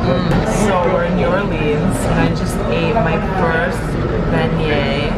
So we're in New Orleans and I just ate my first beignet.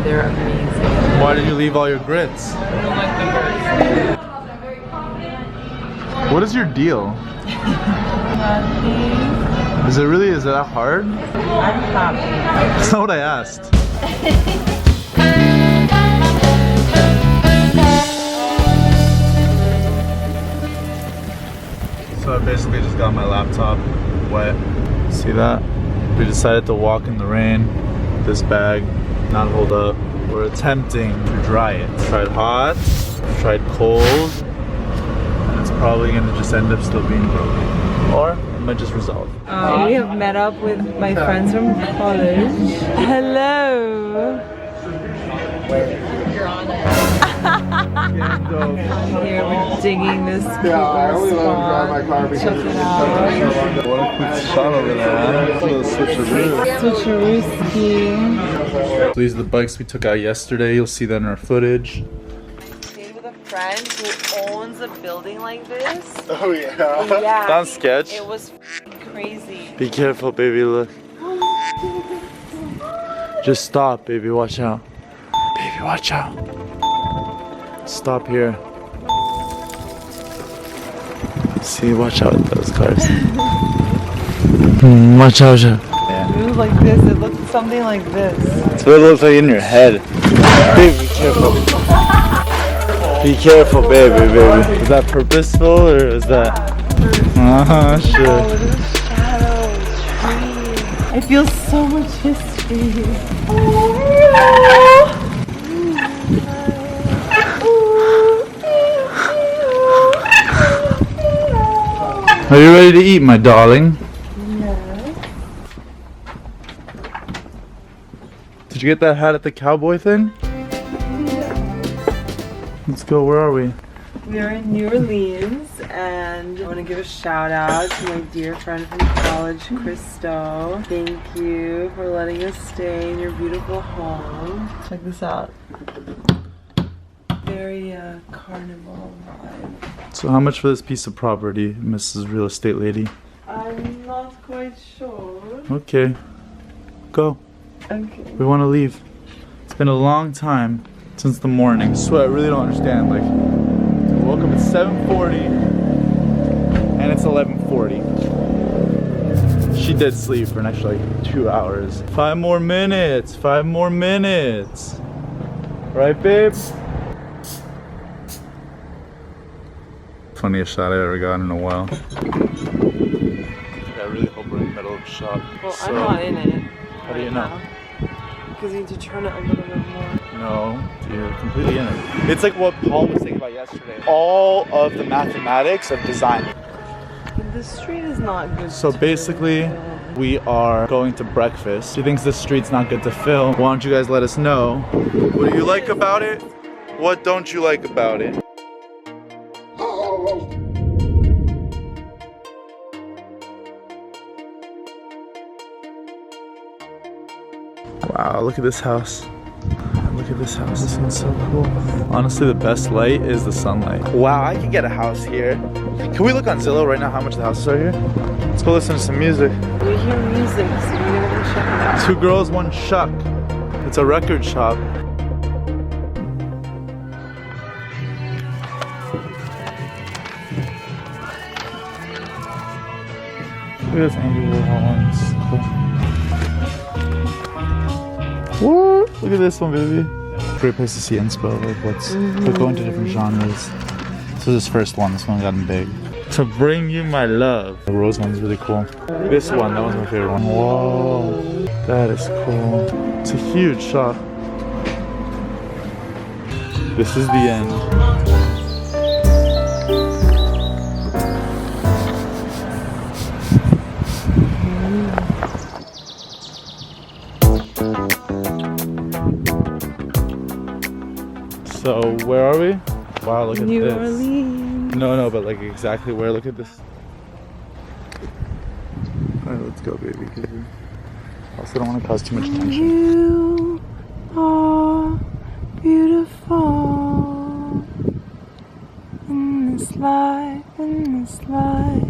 They're amazing. Why did you leave all your grits? I don't like the grits. What is your deal? Nothing. Is it that hard? I'm happy. That's not what I asked. So I basically just got my laptop wet. See that? We decided to walk in the rain. This bag, not hold up. We're attempting to dry it. Tried hot, tried cold, and it's probably gonna just end up still being broken. Or it might just resolve. We have met up with my friends from college. Hello! You're on it. Here we're digging this cool spot. Check it out. What a quick shot over there, huh? A little switcheroo. These are the bikes we took out yesterday. You'll see that in our footage. Stayed with a friend who owns a building like this. Oh yeah. Yeah. Sounds sketch. It was crazy. Be careful, baby, look. Just stop, baby, watch out. Baby, watch out. Stop here. See, watch out with those cars. Watch out. Yeah. It was like this, it looked something like this. It's what it looks like in your head. Baby, be careful. Be careful, baby. Is that purposeful or is that... shit. Oh, look at the shadows, trees. I feel so much history. Are you ready to eat, my darling? Yes. Did you get that hat at the cowboy thing? Yeah. Let's go, where are we? We're in New Orleans and I want to give a shout out to my dear friend from college, Christo. Thank you for letting us stay in your beautiful home. Check this out. Very carnival vibe. So how much for this piece of property, Mrs. Real Estate Lady? I'm not quite sure. Okay, go. Okay. We want to leave. It's been a long time since the morning. So I really don't understand. Like, I woke up at 7:40 and it's 11:40. She did sleep for an extra like 2 hours. 5 more minutes. 5 more minutes. Right, babe? Funniest shot I ever got in a while. I really hope we're in the middle of the shot. Well, So, I'm not in it. How do you know? Because you need to turn it a little bit more. No, you're completely in it. It's like what Paul was saying about yesterday. All of the mathematics of design. But this street is not good. So basically, we are going to breakfast. She thinks this street's not good to film. Why don't you guys let us know? What do you like about it? What don't you like about it? Wow, look at this house. Look at this house. This one's so cool. Honestly, the best light is the sunlight. Wow, I could get a house here. Can we look on Zillow right now how much the houses are here? Let's go listen to some music. We hear music, so we're gonna go check it out. 2 girls, 1 shuck. It's a record shop. Look at this Andy Warhol one. This is cool. What? Look at this one, baby. Great place to see inspo. Like we're going to different genres. So this first one, this one got him big. To Bring You My Love. The rose one's really cool. This one, that was my favorite one. Whoa, that is cool. It's a huge shop. This is the end. So where are we? Wow, look at New this. Orleans. No, but like exactly where? Look at this. Alright, let's go, baby. I also don't want to cause too much tension. You are beautiful in this life, in this life.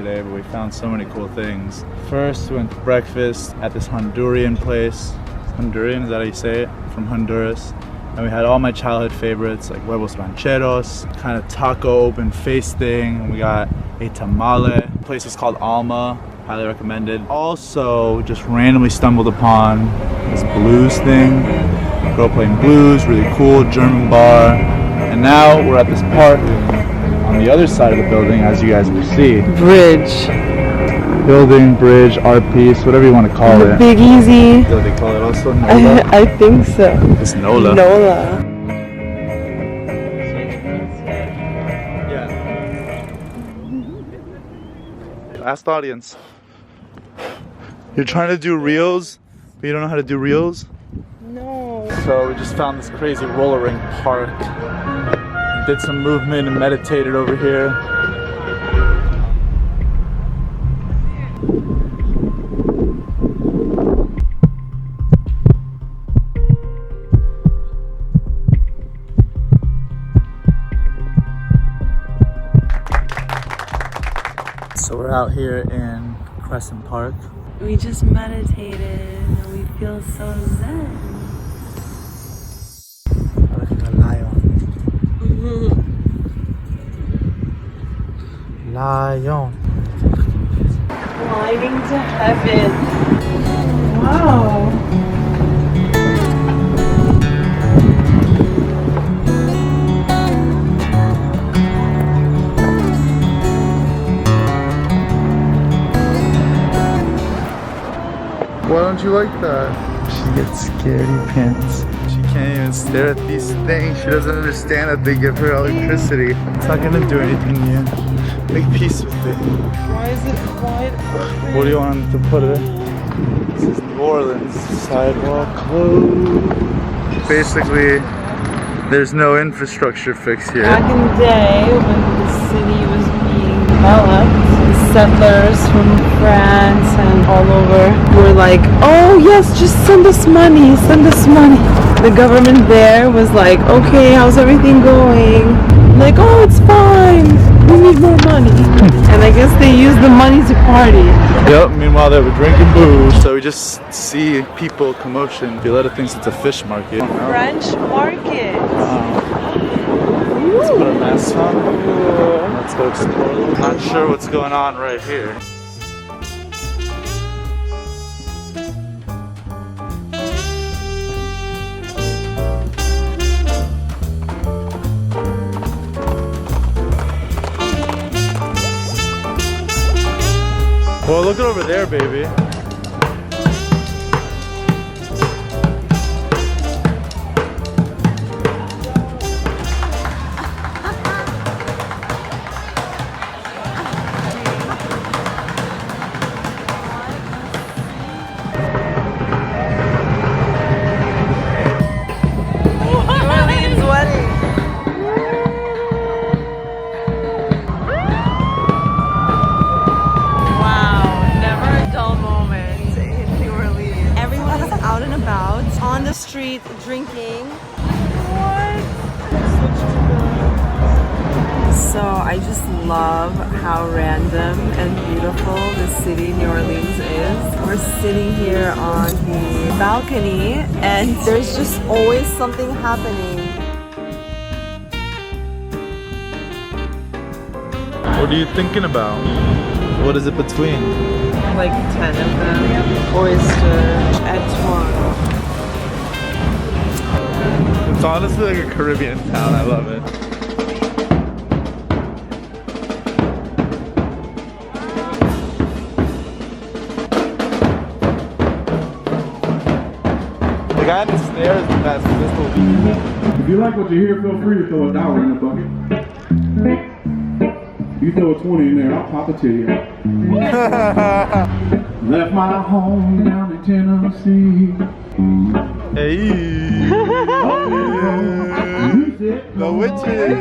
today, but we found so many cool things. First, we went to breakfast at this Honduran place. Honduran, is that how you say it? From Honduras. And we had all my childhood favorites like huevos rancheros, kind of taco open face thing. And we got a tamale. The place is called Alma, highly recommended. Also, just randomly stumbled upon this blues thing. Girl playing blues, really cool, German bar. And now we're at this park on the other side of the building, as you guys will see. Bridge. Building, bridge, art piece, whatever you want to call it. Big Easy. Do they call it also NoLa? I think so. It's NoLa. NoLa. Yeah. Last audience. You're trying to do reels, but you don't know how to do reels? No. So we just found this crazy roller rink park. Did some movement and meditated over here. So we're out here in Crescent Park. We just meditated and we feel so zen. Look at the lion. Lion. Climbing to heaven. Wow. Why don't you like that? She gets scaredy pants. She can't even stare at these things. She doesn't understand that they give her electricity. It's not gonna do anything yet. Make peace with it. Why is it wide open? What do you want to put it? This is New Orleans. Sidewalk closed. Basically, there's no infrastructure fix here. Back in the day when the city was being developed, settlers from France and all over were like, oh yes, just send us money, send us money. The government there was like, okay, how's everything going? Like, oh, it's fine, we need more money. And I guess they used the money to party. Yep, meanwhile they were drinking booze, so we just see people, commotion. Violetta thinks it's a fish market. French market. Let's put our masks on. Let's go explore a little. Not sure what's going on right here. Well, look over there, baby. Street drinking. So I just love how random and beautiful the city New Orleans is. We're sitting here on the balcony and there's just always something happening. What are you thinking about? What is it between? Like 10 of them. Oyster, Etouan. It's honestly like a Caribbean town. I love it. The guy in the stairs is the best. If you like what you hear, feel free to throw $1 in the bucket. You throw a 20 in there, I'll pop it to you. Left my home down in Tennessee. Hey. The witches.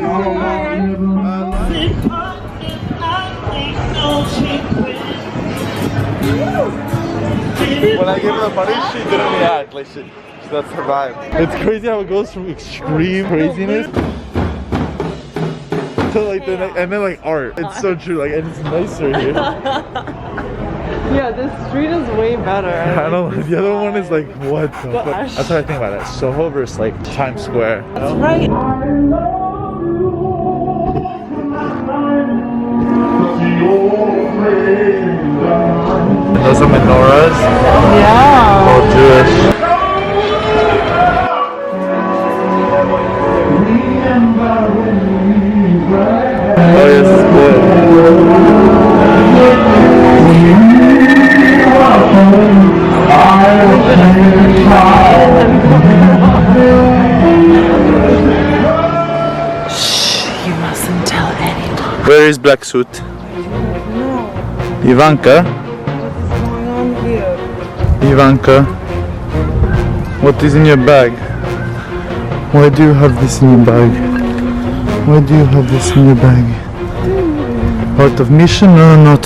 When I gave her the money, she didn't react. Like that's her vibe. It's crazy how it goes from extreme craziness. like and then like art. It's so true. Like, and it's nicer here. Yeah, this street is way better. I don't know. The other one is like, what the fuck? That's what I think about it. Soho versus like Times Square. That's right. Those are menorahs. Yeah. All Jewish. Oh, yes, it's good. You mustn't tell anyone. Where is black suit? No. Ivanka? What's going on here? Ivanka? What is in your bag? Why do you have this in your bag? Why do you have this in your bag? Part of mission or not?